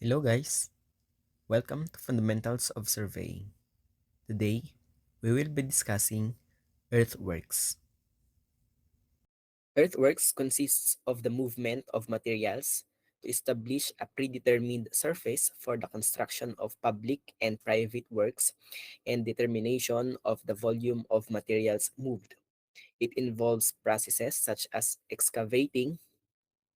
Hello guys, welcome to Fundamentals of Surveying. Today, we will be discussing earthworks. Earthworks consists of the movement of materials to establish a predetermined surface for the construction of public and private works and determination of the volume of materials moved. It involves processes such as excavating,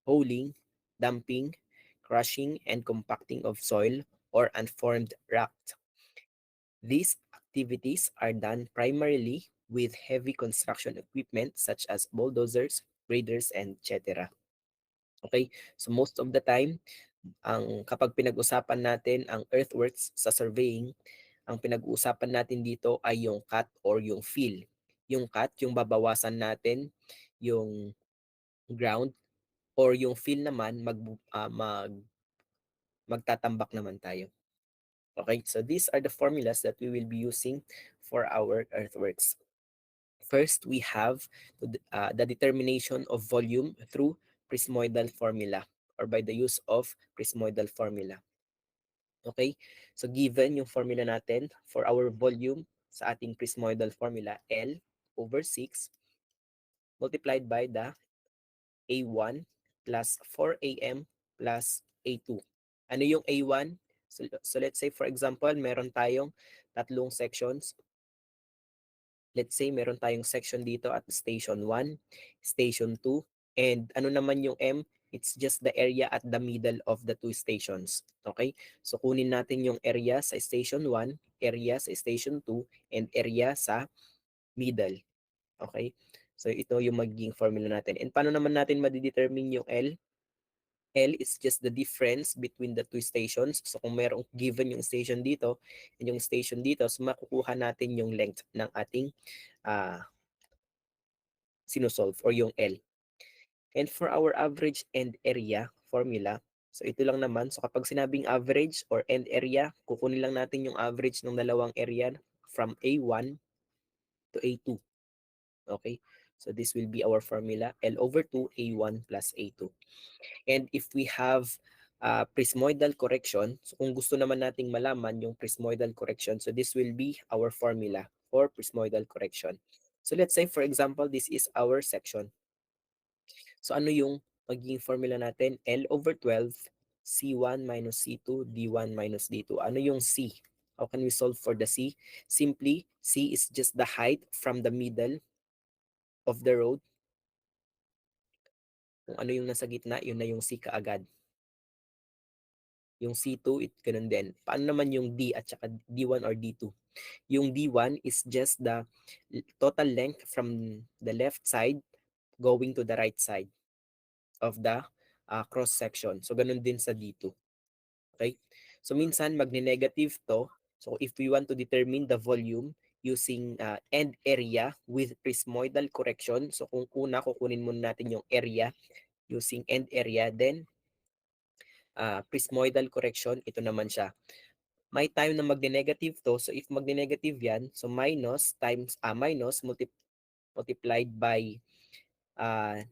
hauling, dumping, crushing, and compacting of soil or unformed rock. These activities are done primarily with heavy construction equipment such as bulldozers, graders, and etc. Okay, so most of the time, kapag pinag-usapan natin ang earthworks sa surveying, ang pinag-uusapan natin dito ay yung cut or yung fill. Yung cut, yung babawasan natin yung ground, or yung fill naman magtatambak naman tayo. Okay, so these are the formulas that we will be using for our earthworks. First, we have the determination of volume through Prismoidal formula or by the use of Prismoidal formula. Okay, so given yung formula natin for our volume sa ating Prismoidal formula, L over 6 multiplied by the A1 plus 4AM plus A2. Ano yung A1? So let's say for example, meron tayong tatlong sections. Let's say meron tayong section dito at station 1, station 2, and ano naman yung M? It's just the area at the middle of the two stations. Okay? So kunin natin yung area sa station 1, area sa station 2, and area sa middle. Okay? So ito yung magiging formula natin. And paano naman natin madidetermine yung L? L is just the difference between the two stations. So kung merong given yung station dito and yung station dito, so makukuha natin yung length ng ating sinusolve or yung L. And for our average end area formula, so ito lang naman. So kapag sinabing average or end area, kukunin lang natin yung average ng dalawang area from A1 to A2. Okay? So this will be our formula, L over 2, A1 plus A2. And if we have prismoidal correction, so kung gusto naman nating malaman yung prismoidal correction, so this will be our formula for prismoidal correction. So let's say for example, this is our section. So ano yung magiging formula natin? L over 12, C1 minus C2, D1 minus D2. Ano yung C? How can we solve for the C? Simply, C is just the height from the middle of the road. Kung ano yung nasa gitna, yun na yung C kaagad. Yung C2, ganun din. Paano naman yung D at saka D1 or D2? Yung D1 is just the total length from the left side going to the right side of the cross section. So ganun din sa D2. Okay? So minsan magne-negative to. So if we want to determine the volume using end area with prismoidal correction, so kung una kukunin muna natin yung area using end area, then prismoidal correction, ito naman siya. May time na magne-negative to. So if magne-negative yan, so minus times minus multiplied by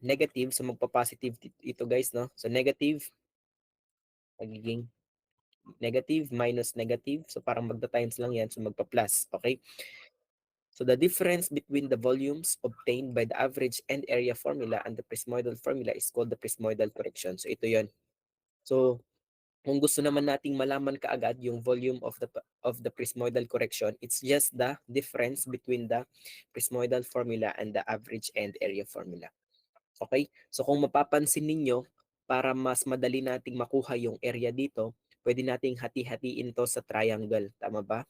negative, so magpa-positive ito guys, no? So negative magiging negative minus negative. So parang magta-times lang yan, so magpa-plus, okay? So the difference between the volumes obtained by the average end area formula and the prismoidal formula is called the prismoidal correction. So ito 'yon. So kung gusto naman nating malaman kaagad yung volume of the prismoidal correction, it's just the difference between the prismoidal formula and the average end area formula. Okay? So kung mapapansin ninyo, para mas madali nating makuha yung area dito, pwede nating hati-hatiin to sa triangle. Tama ba?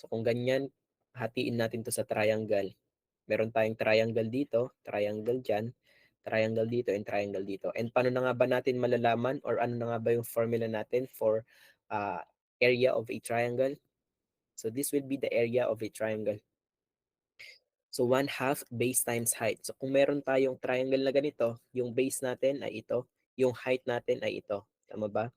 So kung ganyan, hatiin natin to sa triangle. Meron tayong triangle dito, triangle dyan, triangle dito, and triangle dito. And paano na nga ba natin malalaman or ano na nga ba yung formula natin for area of a triangle? So this will be the area of a triangle. So 1/2 base times height. So kung meron tayong triangle na ganito, yung base natin ay ito, yung height natin ay ito. Tama ba?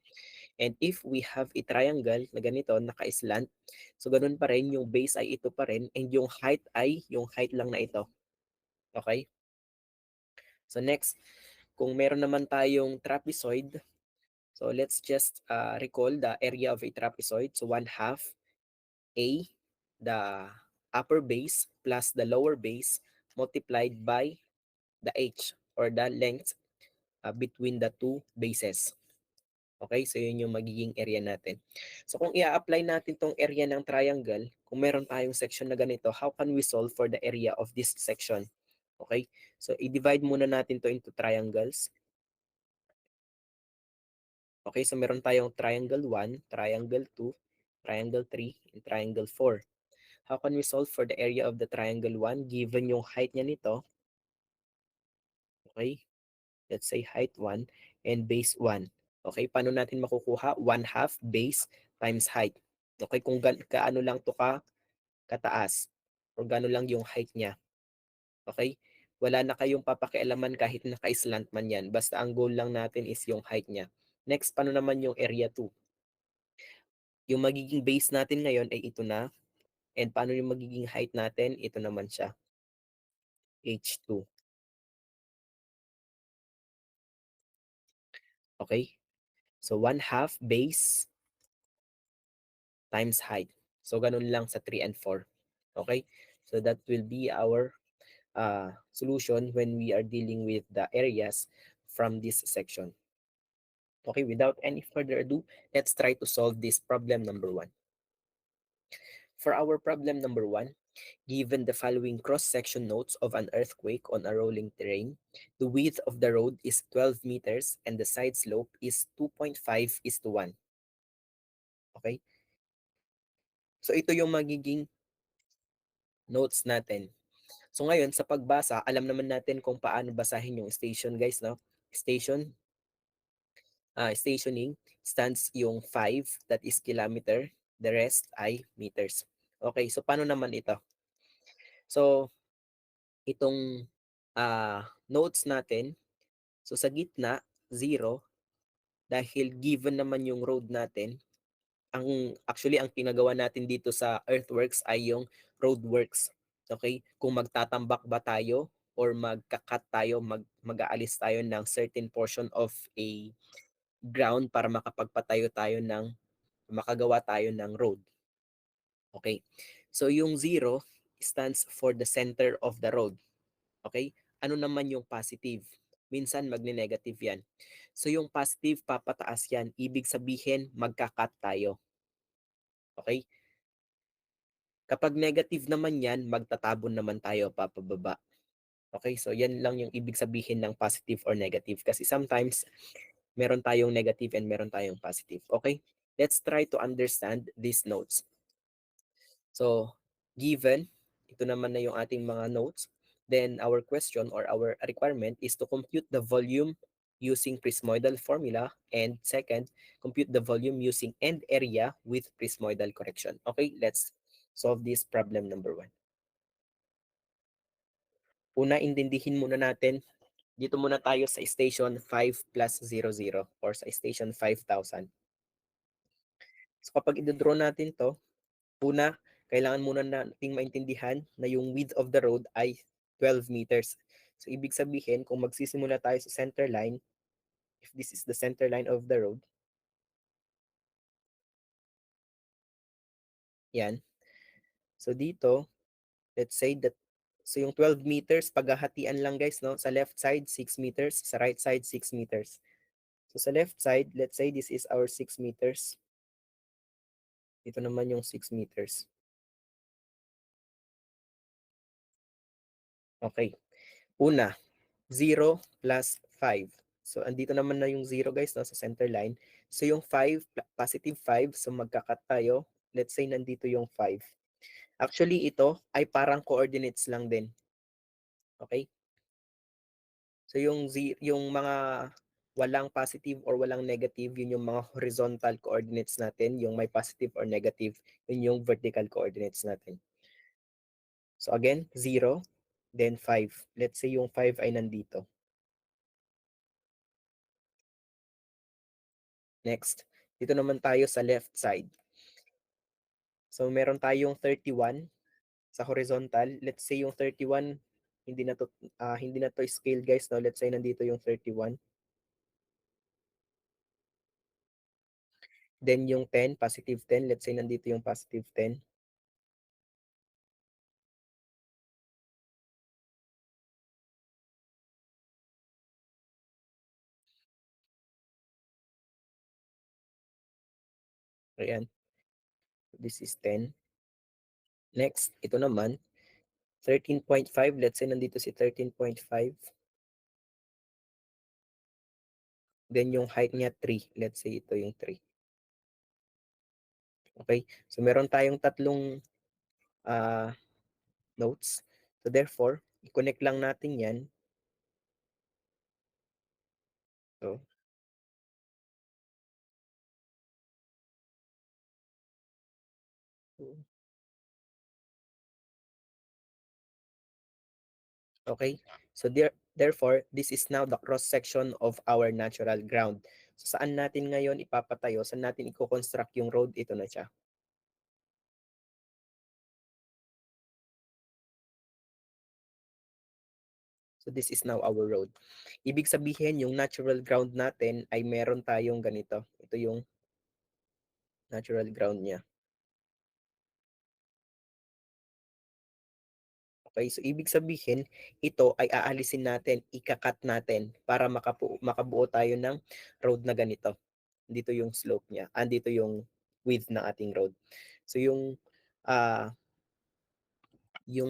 And if we have a triangle na ganito, naka-slant, so ganun pa rin, yung base ay ito pa rin, and yung height ay yung height lang na ito. Okay? So next, kung meron naman tayong trapezoid, So let's just recall the area of a trapezoid. So 1/2 A, the upper base plus the lower base multiplied by the h or the length between the two bases. Okay, so yun yung magiging area natin. So kung i-apply natin tong area ng triangle, kung meron tayong section na ganito, how can we solve for the area of this section? Okay, so i-divide muna natin to into triangles. Okay, so meron tayong triangle 1, triangle 2, triangle 3, and triangle 4. How can we solve for the area of the triangle 1 given yung height niya nito? Okay, let's say height 1 and base 1. Okay, paano natin makukuha? 1/2 base times height. Okay, kung kaano lang to kataas or gaano lang yung height niya. Okay? Wala na kayong papakialaman kahit naka-slant man yan. Basta ang goal lang natin is yung height niya. Next, paano naman yung area 2? Yung magiging base natin ngayon ay ito na. And paano yung magiging height natin? Ito naman siya, h2. Okay? So 1/2 base times height. So ganun lang sa 3 and 4. Okay? So that will be our solution when we are dealing with the areas from this section. Okay, without any further ado, let's try to solve this problem number 1. For our problem number 1, given the following cross-section notes of an earthquake on a rolling terrain, the width of the road is 12 meters and the side slope is 2.5:1. Okay? So ito yung magiging notes natin. So ngayon sa pagbasa, alam naman natin kung paano basahin yung station, guys, no? Stationing stands yung 5, that is kilometer, the rest ay meters. Okay, so paano naman ito? So itong notes natin, so sa gitna 0 dahil given naman yung road natin, ang pinagawa natin dito sa earthworks ay yung roadworks. Okay? Kung magtatambak ba tayo or magka-cut tayo, mag-aalis tayo ng certain portion of a ground para makagawa tayo ng road. Okay? So yung 0 stands for the center of the road. Okay? Ano naman yung positive? Minsan magne-negative yan. So yung positive, papataas yan. Ibig sabihin, magka-cut tayo. Okay? Kapag negative naman yan, magtatabon naman tayo papababa. Okay? So yan lang yung ibig sabihin ng positive or negative. Kasi sometimes, meron tayong negative and meron tayong positive. Okay? Let's try to understand these notes. So, given, ito naman na yung ating mga notes. Then our question or our requirement is to compute the volume using Prismoidal formula, and second, compute the volume using end area with Prismoidal correction. Okay, let's solve this problem number 1. Una, intindihin muna natin, dito muna tayo sa station 5 plus 00 or sa station 5,000. So kapag i-draw natin to, una, kailangan muna nating maintindihan na yung width of the road ay 12 meters. So ibig sabihin, kung magsisimula tayo sa center line, if this is the center line of the road, yan. So dito, let's say that, so yung 12 meters, paghahatian lang, guys, no? Sa left side, 6 meters. Sa right side, 6 meters. So sa left side, let's say this is our 6 meters. Ito naman yung 6 meters. Okay. Una, 0 plus 5. So, andito naman na yung 0, guys, no, sa center line. So, yung 5, positive 5, so magkakat tayo. Let's say nandito yung 5. Actually, ito ay parang coordinates lang din. Okay? So, yung mga walang positive or walang negative, yun yung mga horizontal coordinates natin. Yung may positive or negative, yun yung vertical coordinates natin. So, again, 0, then 5. Let's say yung 5 ay nandito. Next, dito naman tayo sa left side. So meron tayong 31 sa horizontal. Let's say yung 31 hindi na to scale, guys, no. Let's say nandito yung 31. Then yung 10, positive 10, let's say nandito yung positive 10. Ayan, this is 10. Next, ito naman, 13.5, let's say nandito si 13.5. Then yung height niya 3, let's say ito yung 3. Okay, so meron tayong tatlong notes. So therefore, i-connect lang natin yan. So, okay, so therefore, this is now the cross-section of our natural ground. So saan natin ngayon ipapatayo, saan natin i-construct yung road, ito na siya. So this is now our road. Ibig sabihin, yung natural ground natin ay meron tayong ganito. Ito yung natural ground niya. Okay, so ibig sabihin, ito ay aalisin natin, ikakat natin para makabuo tayo ng road na ganito. Dito yung slope niya, andito yung width ng ating road. So yung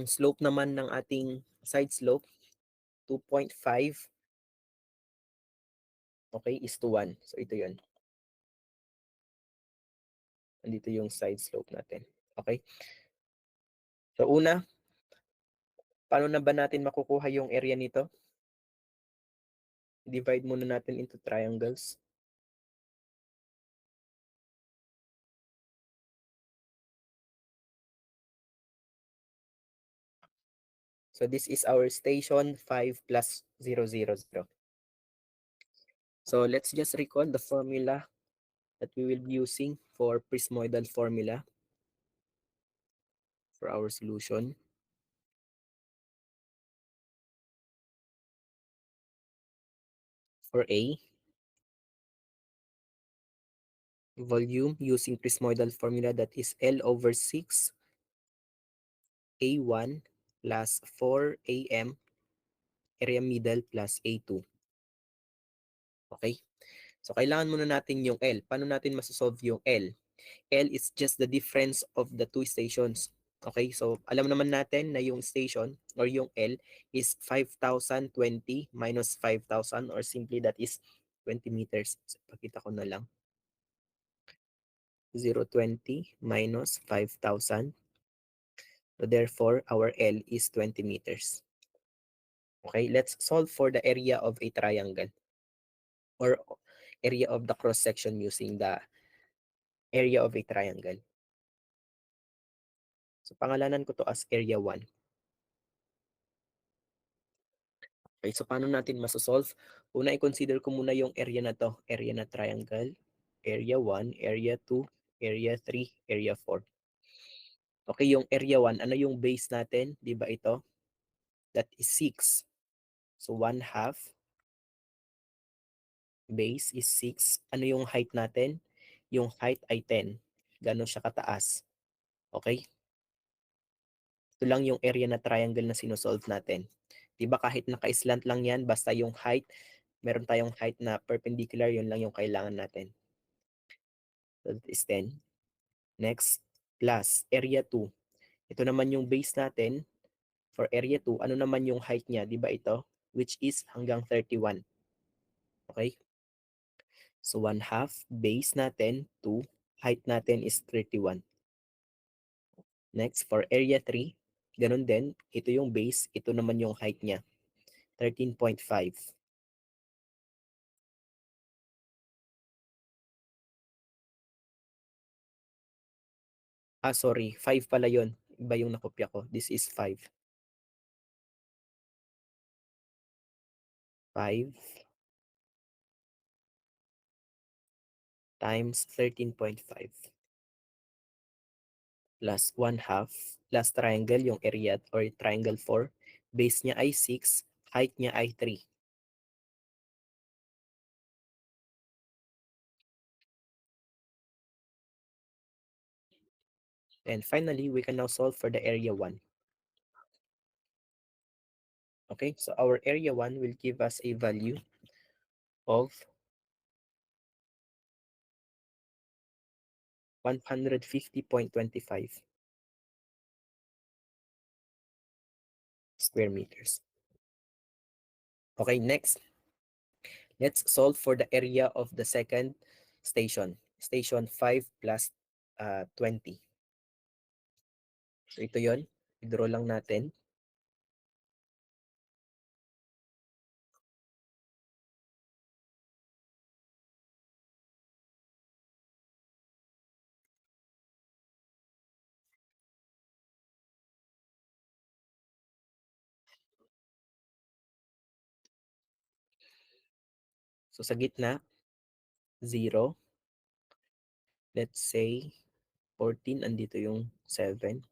slope naman ng ating side slope, 2.5, okay, is to 1. So ito yun. Andito yung side slope natin. Okay? So una, paano na ba natin makukuha yung area nito? Divide muna natin into triangles. So this is our station 5 plus 0, 0, 0. So let's just recall the formula that we will be using for prismoidal formula for our solution. For A, volume using prismoidal formula, that is L over 6 A1 plus 4 AM area middle plus A2. Okay? So kailangan muna natin yung L. Paano natin masosolve yung L? L is just the difference of the two stations. Okay, so alam naman natin na yung station or yung L is 5,020 minus 5,000, or simply that is 20 meters. So, pakita ko na lang. 020 minus 5,000. So therefore, our L is 20 meters. Okay, let's solve for the area of a triangle or area of the cross section using the area of a triangle. So pangalanan ko to as area 1. Okay, so paano natin masosolve? Una, i-consider ko muna yung area na to. Area na triangle. Area 1, area 2, area 3, area 4. Okay, yung area 1, ano yung base natin? Di ba ito? That is 6. So 1/2 base is 6. Ano yung height natin? Yung height ay 10. Ganon siya kataas. Okay? Ito lang yung area na triangle na sinosolve natin. Diba kahit naka-slant lang yan, basta yung height, meron tayong height na perpendicular, yun lang yung kailangan natin. So that is 10. Next, plus area 2. Ito naman yung base natin for area 2. Ano naman yung height niya? Diba ito? Which is hanggang 31. Okay? So 1/2 base natin, 2. Height natin is 31. Next, for area 3, ganun din. Ito yung base, ito naman yung height niya, 13.5. Sorry, 5 pala yon. Iba yung nakopya ko. This is 5. 5 times 13.5 plus 1/2 plus triangle, yung area or triangle 4. Base niya ay 6, height niya ay 3. And finally, we can now solve for the area 1. Okay, so our area 1 will give us a value of 150.25 square meters. Okay, next, let's solve for the area of the second station, station 5 plus 20. So ito yon, i-draw lang natin. So sa gitna, 0. Let's say 14, andito yung 7.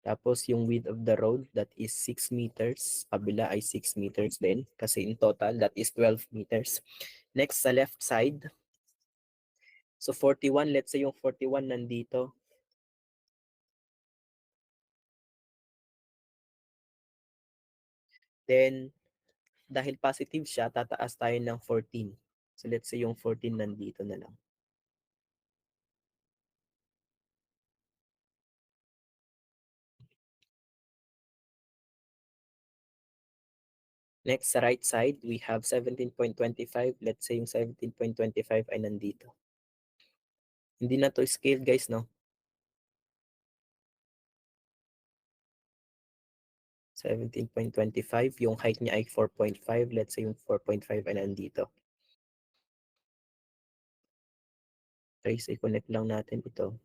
Tapos yung width of the road, that is 6 meters. Kabila ay 6 meters din. Kasi in total, that is 12 meters. Next, sa left side. So 41, let's say yung 41 nandito. Then, dahil positive siya, tataas tayo ng 14. So let's say yung 14 nandito na lang. Next, sa right side, we have 17.25. Let's say yung 17.25 ay nandito. Hindi na to scale, guys, no? 17.25. Yung height niya ay 4.5. Let's say yung 4.5 ay nandito. Trace, i-connect lang natin ito.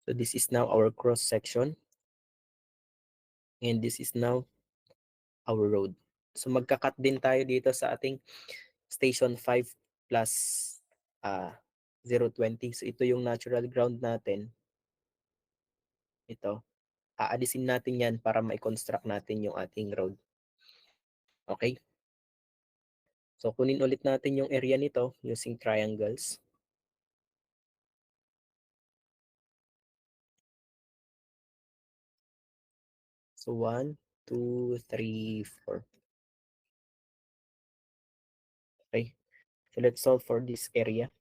So this is now our cross section. And this is now our road. So magka-cut din tayo dito sa ating station 5 plus 020. So ito yung natural ground natin. Ito. Aalisin natin yan para ma-construct natin yung ating road. Okay? So kunin ulit natin yung area nito using triangles. So 1, 2, 3, 4. Okay? So let's solve for this area.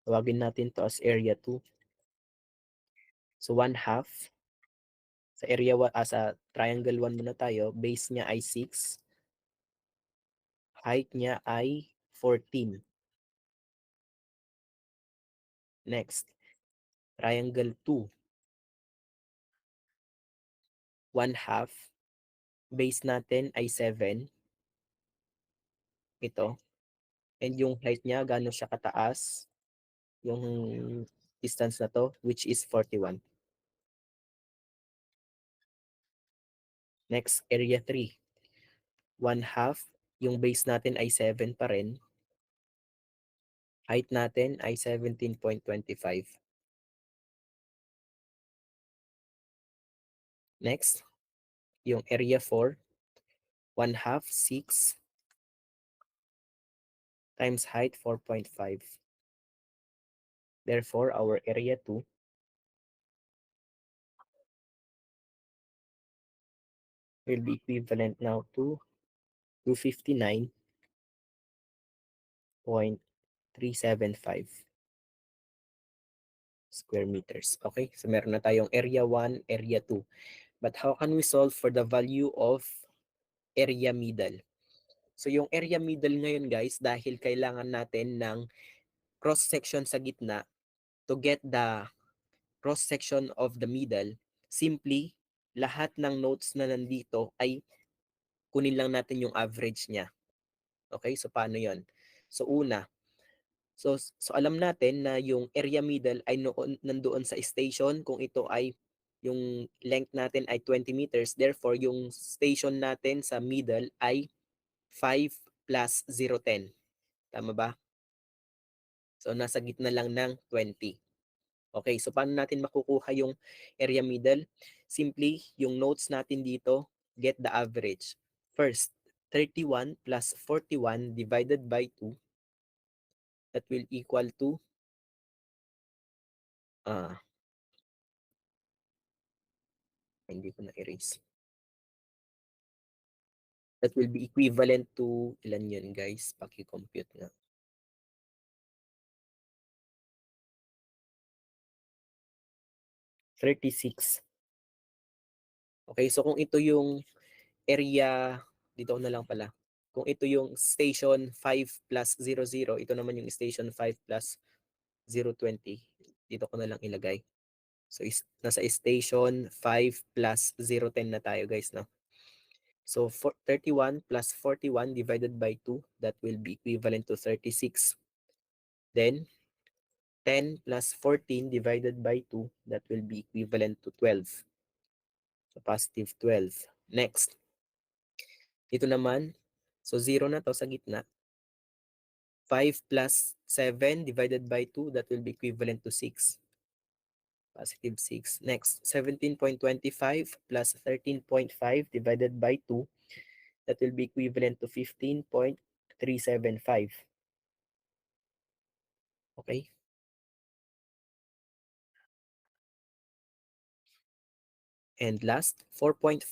Tawagin natin to as area 2. So 1/2. Sa area 1, sa triangle 1 muna tayo, base niya ay 6. Height niya ay 14. Next, triangle 2. 1/2. Base natin ay 7. Ito. And yung height niya, gano'n siya kataas. Yung distance na to, which is 41. Next, area 3. 1/2. Yung base natin ay 7 pa rin. Height natin ay 17.25. Next, yung area 4. 1/2, 6. Times height, 4.5. Therefore, our area 2 will be equivalent now to 259.375 square meters. Okay, so meron na tayong area 1, area 2. But how can we solve for the value of area middle? So yung area middle ngayon, guys, dahil kailangan natin ng cross-section sa gitna to get the cross-section of the middle, simply lahat ng notes na nandito ay kunin lang natin yung average niya. Okay, so paano yon? So una, so alam natin na yung area middle ay nandoon sa station kung ito ay yung length natin ay 20 meters. Therefore, yung station natin sa middle ay 5 plus 010. Tama ba? So, nasa gitna lang ng 20. Okay, so paano natin makukuha yung area middle? Simply, yung notes natin dito, get the average. First, 31 plus 41 divided by 2, that will equal to, ah, hindi ko na-erase. That will be equivalent to, ilan yun guys? Paki-compute nga. 36. Okay, so kung ito yung area, dito ko na lang pala. Kung ito yung station 5 plus 00, ito naman yung station 5 plus 020. Dito ko na lang ilagay. So nasa station 5 plus 010 na tayo guys, no? So 31 plus 41 divided by 2, that will be equivalent to 36. Then 10 plus 14 divided by 2, that will be equivalent to 12. So positive 12. Next, dito naman, so 0 na to sa gitna. 5 plus 7 divided by 2, that will be equivalent to 6. Positive 6. Next, 17.25 plus 13.5 divided by 2, that will be equivalent to 15.375. Okay? And last, 4.5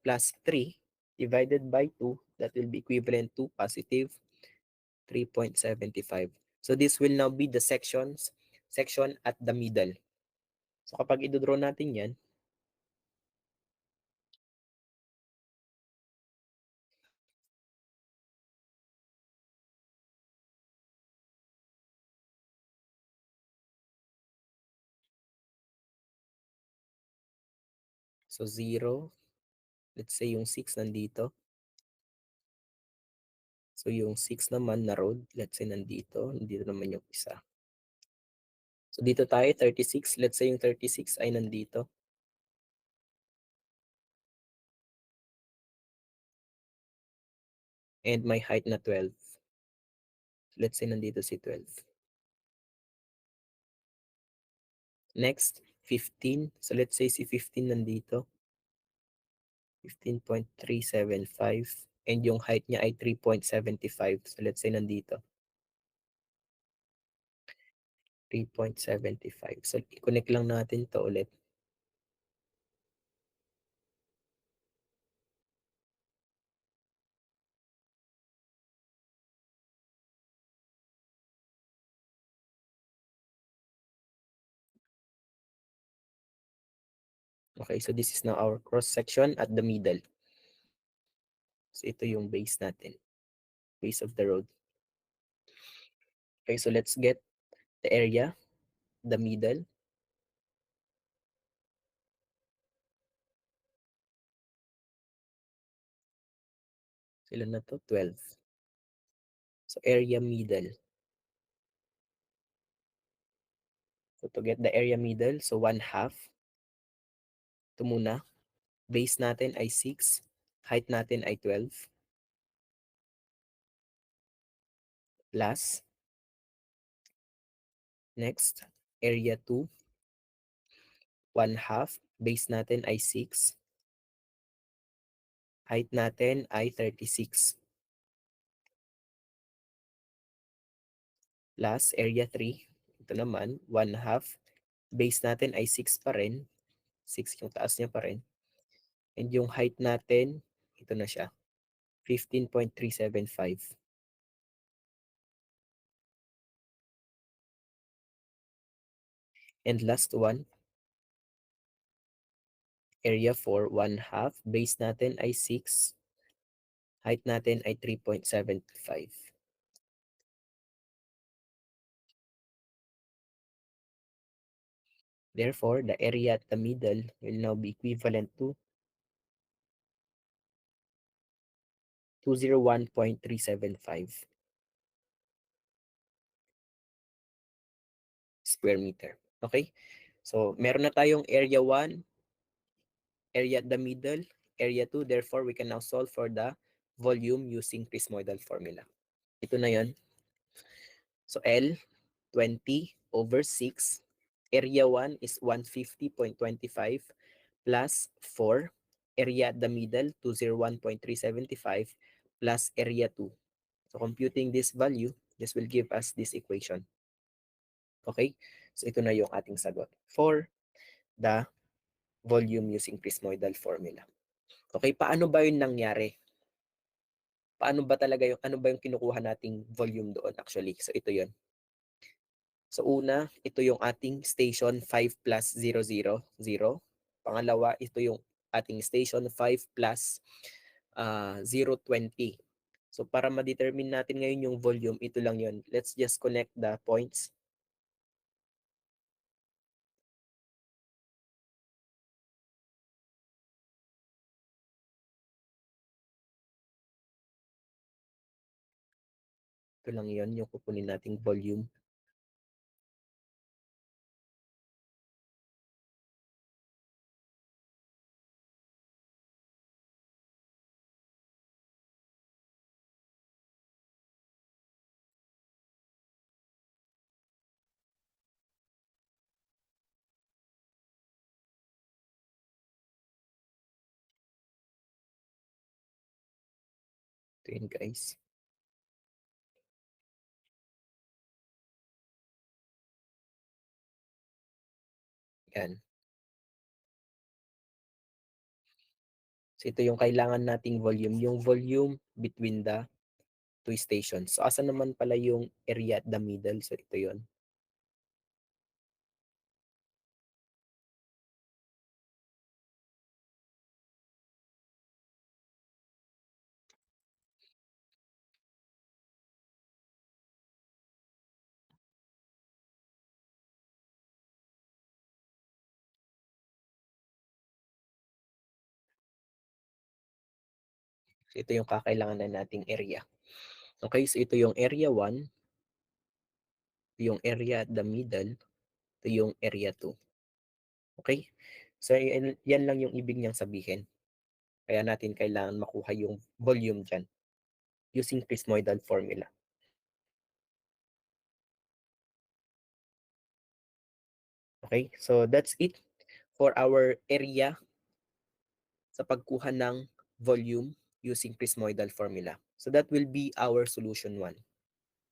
plus 3 divided by 2, that will be equivalent to positive 3.75. So this will now be the section at the middle. So kapag i-draw natin yan, so 0, let's say yung 6 nandito. So yung 6 naman na road, let's say nandito naman yung isa. So dito tayo, 36. Let's say yung 36 ay nandito. And may height na 12. Let's say nandito si 12. Next, 15. So let's say si 15 nandito. 15.375. And yung height niya ay 3.75. So let's say nandito. 3.75. So i-connect lang natin to ulit. Okay, so this is now our cross section at the middle. So ito yung base natin. Base of the road. Okay, so let's get the area, the middle. So ilan na to? 12. So area middle. So to get the area middle, so 1/2. Ito muna. Base natin ay 6. Height natin ay 12. Plus. Next, area 2. 1/2. Base natin ay 6. Height natin ay 36. Plus area 3. Ito naman, 1/2. Base natin ay 6 pa rin. 6 yung taas niya pa rin. And yung height natin, ito na siya. 15.375. And last one, area 4, 1/2. Base natin ay 6. Height natin ay 3.75. Therefore, the area at the middle will now be equivalent to 201.375 square meter. Okay? So, meron na tayong area 1, area at the middle, area 2. Therefore, we can now solve for the volume using Prismoidal formula. Ito na yon. So L, 20 over 6. Area 1 is 150.25 plus 4. Area at the middle, 201.375 plus area 2. So computing this value, this will give us this equation. Okay? So ito na yung ating sagot for the volume using Prismoidal formula. Okay, paano ba yun nangyari? Paano ba talaga yung, ano ba yung kinukuha nating volume doon actually? So ito yun. So una, ito yung ating station 5 plus 000. Pangalawa, ito yung ating station 5 plus 020. So para ma-determine natin ngayon yung volume, ito lang yun. Let's just connect the points. Ito lang yun, yung kukunin nating volume. Ito yun guys. Yan. So ito yung kailangan nating volume, yung volume between the two stations. So asa naman pala yung area at the middle? So ito yun. So ito yung kakailangan na nating area. Okay, so ito yung area 1, ito yung area at the middle, ito yung area 2. Okay? So yan lang yung ibig niyang sabihin. Kaya natin kailangan makuha yung volume dyan using Prismoidal formula. Okay, so that's it for our area sa pagkuha ng volume using Prismoidal formula. So that will be our solution 1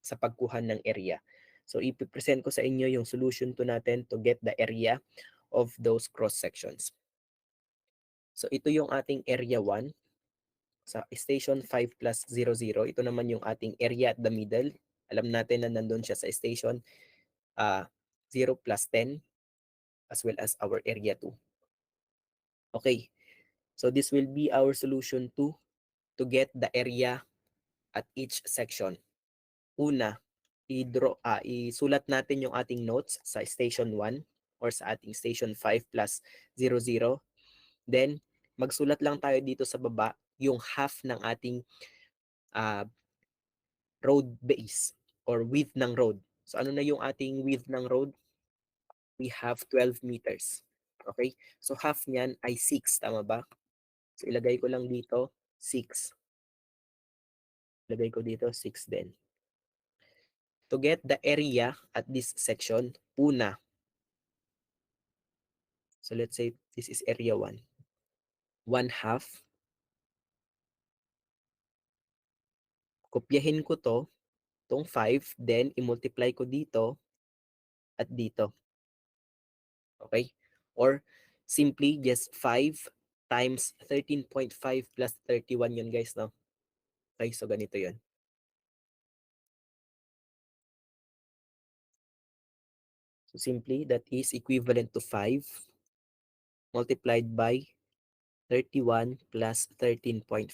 sa pagkuha ng area. So ipipresent ko sa inyo yung solution 2 natin to get the area of those cross sections. So ito yung ating area 1 sa station 5 plus 00. Ito naman yung ating area at the middle. Alam natin na nandun siya sa station 0 plus 10 as well as our area 2. Okay, so this will be our solution 2 to get the area at each section. Una, isulat natin yung ating notes sa station 1 or sa ating station 5 plus 00. Then, magsulat lang tayo dito sa baba yung half ng ating road base or width ng road. So ano na yung ating width ng road? We have 12 meters. Okay? So half niyan ay 6, tama ba? So ilagay ko lang dito 6. Ilagay ko dito 6 din. To get the area at this section, una, so let's say this is area 1. 1/2. Kopyahin ko to, tong 5, then i-multiply ko dito at dito. Okay? Or simply just 5 times 13.5 plus 31 yun guys, no? Okay, so ganito yun. So simply, that is equivalent to 5 multiplied by 31 plus 13.5.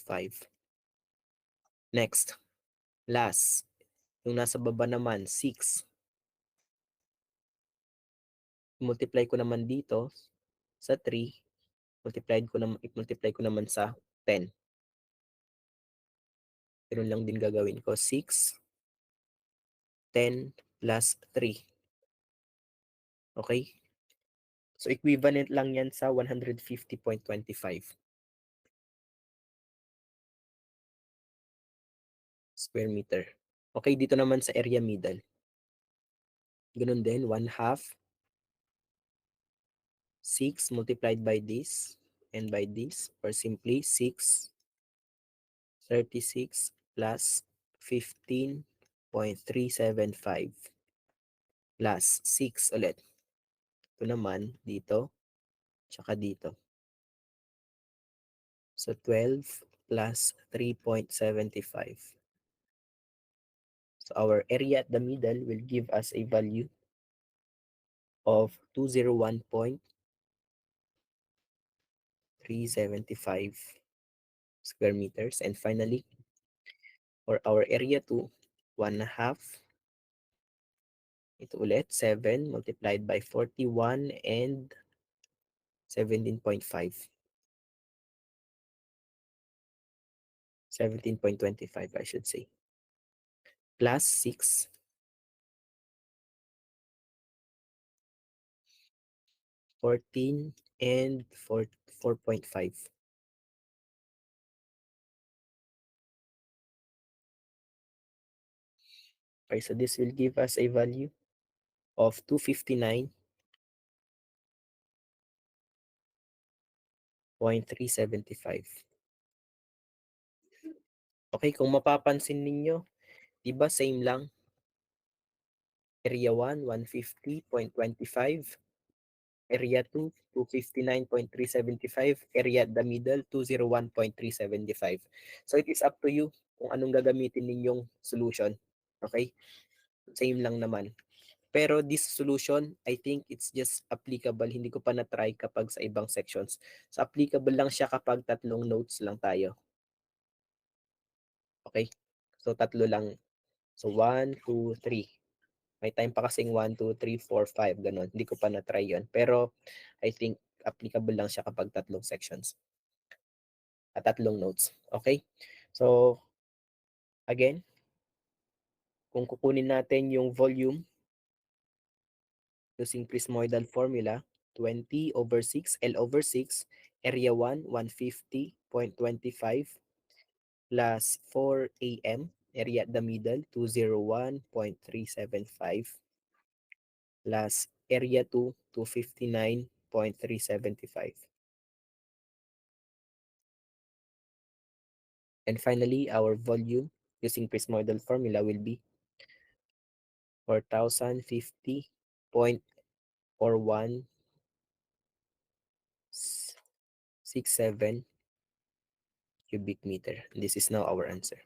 Next, last, yung nasa baba naman, 6. Multiply ko naman dito sa 3, multiply ko naman sa 10. Ganun lang din gagawin ko, 6, 10 plus 3. Okay? So equivalent lang yan sa 150.25 square meter. Okay, dito naman sa area middle. Ganun din, 1/2 6 multiplied by this and by this, or simply 636 plus 15.375 plus 6 ulit. Ito naman dito, tsaka dito. So 12 plus 3.75. So our area at the middle will give us a value of 201.375 square meters. And finally, for our area 2, 1/2. Ito ulit, 7 multiplied by 41 and 17.5. 17.25, I should say. Plus 6. 14 and 4.5. Okay, so this will give us a value of 259.375. Okay, kung mapapansin ninyo, di ba same lang? Area 1, 150.25. Area 2, 259.375. Area at the middle, 201.375. So it is up to you kung anong gagamitin ninyong solution. Okay? Same lang naman. Pero this solution, I think it's just applicable. Hindi ko pa na-try kapag sa ibang sections. So applicable lang siya kapag tatlong notes lang tayo. Okay? So tatlo lang. So 1, 2, 3. May time pa kasing 1, 2, 3, 4, 5. Ganon. Hindi ko pa na-try yun. Pero I think applicable lang siya kapag tatlong sections. At tatlong notes. Okay? So again, kung kukunin natin yung volume using Prismoidal formula, 20 over 6, L over 6, area 1, 150.25 plus 4 AM, area at the middle, 201.375 plus area 2, 259.375. And finally, our volume using Prismoidal formula will be 4,050.4167 cubic meter. This is now our answer.